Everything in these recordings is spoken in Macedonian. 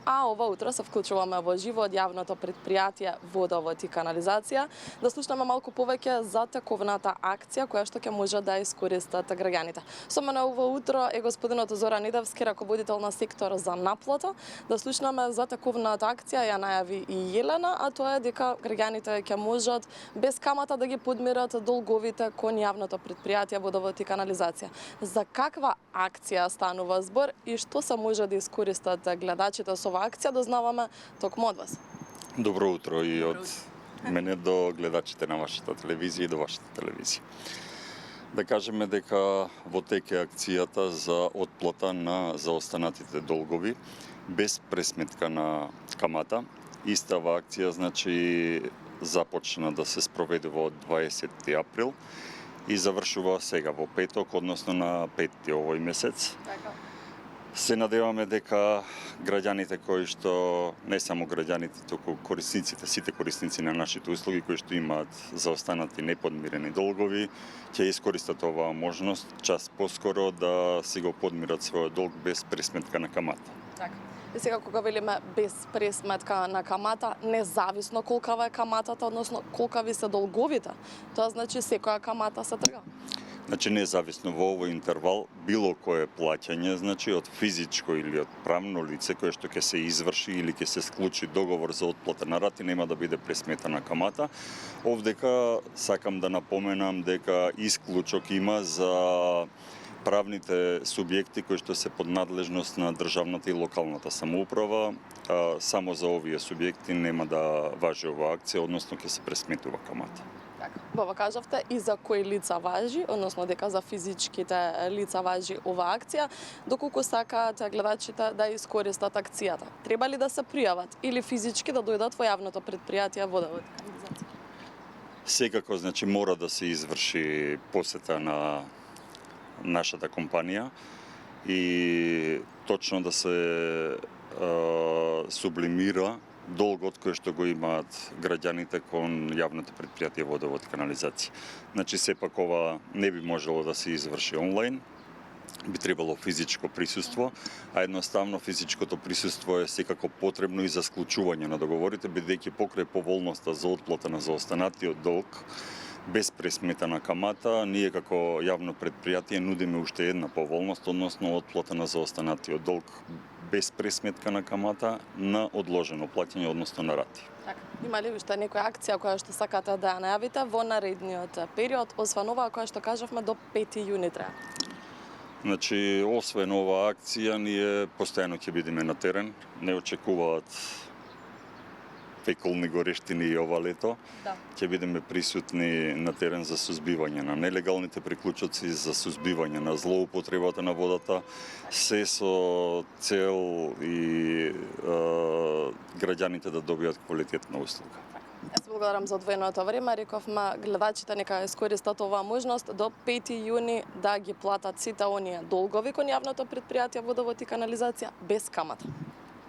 а ова утро се вклучуваме во живо од јавното предпријатие Водовод и канализација да слушнеме малку повеќе за тековната акција која што ќе може да искористат граѓаните. Со мене ова утро е господинот Зоран Недевски, раководител на сектор за наплата. Да слушнеме за тековната акција, ја најави и Елена, а тоа е дека граѓаните ќе можат без камата да ги подмират долговите кон јавното предпријатие Водовод и канализација. За каква акција станува збор и што се може да искористат гледачите со оваа акција, дознаваме токму од вас. Добро утро и од мене до гледачите на вашата телевизија и до вашата телевизија. Да кажеме дека во тек е акцијата за отплата на заостанатите долгови без пресметка на камата. Истава акција значи започна да се спроведува од 20 април и завршува сега во петок, односно на 5 овој месец. Се надеваме дека граѓаните кои што, не само граѓаните, туку корисниците, сите корисници на нашите услуги кои што имаат заостанати неподмирени долгови, ќе искористат оваа можност час поскоро да си го подмират својот долг без пресметка на камата. Така. И сега кога велиме без пресметка на камата, независно колкава е каматата, односно колкави се долговите, тоа значи секоја камата се трга. Значи независно во овој интервал било кое плаќање, значи од физичко или од правно лице кое што ќе се изврши или ќе се склучи договор за отплата на рати нема да биде пресметана камата. Овдека сакам да напоменам дека исклучок има за правните субјекти кои што се под надлежност на државната и локалната самоуправа. Само за овие субјекти нема да важи оваа акција, односно ќе се пресметува камата. Баба кажавте и за кои лица важи, односно дека за физичките лица важи оваа акција, доколку сакаат гледачите да искористат акцијата. Треба ли да се пријават или физички да дојдат во јавното предпријатие Водовод и канализација? Секако, значи, мора да се изврши посета на нашата компанија и точно да се сублимира долгот кој што го имаат граѓаните кон јавното предпријатие Водовод и канализација. Значи, сепак ова не би можело да се изврши онлайн, би требало физичко присуство, а едноставно физичкото присуство е секако потребно и за склучување на договорите, бидејќи покрај поволноста за отплата на заостанатиот долг, без пресметана камата, ние како јавно предпријатие нудиме уште една поволност, односно отплата на заостанатиот долг без пресметка на камата на одложено плаќање, односно на рати. Така. Има ли уште некоја акција која што сакате да ја најавите во наредниот период, освен оваа која што кажавме до 5 јуни треба? Значи, освен оваа акција, ние постојано ќе бидеме на терен, не очекуваат пеколни горештини и ова лето. Да. Ќе бидеме присутни на терен за сузбивање на нелегалните приклучоци, за сузбивање на злоупотребата на водата, се со цел и граѓаните да добијат квалитетна услуга. Јас благодарам за одвоеното време. Рековме гледачите нека искористат оваа можност до 5 јуни да ги платат сите оние долгови кон јавното предпријатие Водовод и канализација без камата.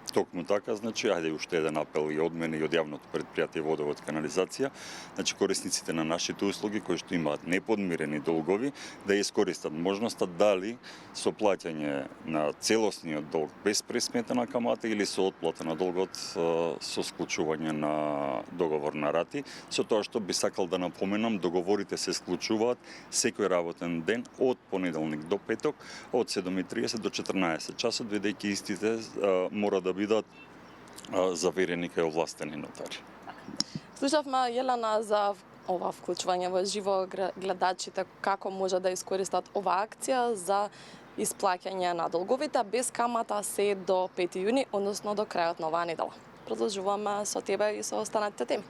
Токму така, значи, ајде уште еден апел и од мене и од јавното предпријатие Водовод и канализација, значи корисниците на нашите услуги кои што имаат неподмирени долгови да искористат можноста дали со плаќање на целосниот долг без пресметана камата или со отплата на долгот со склучување на договор на рати, со тоа што би сакал да напоменам, договорите се склучуваат секој работен ден од понеделник до петок од 7:30 до 14 часот, бидејќи истите мора да бидат заверени кај овластени нотари. Слушавме Елена за ова вклучување во живо, гледачите како може да искористат оваа акција за исплаќање на долговите без камата се до 5 јуни, односно до крајот на оваа недела. Продолжуваме со тебе и со останатите теми.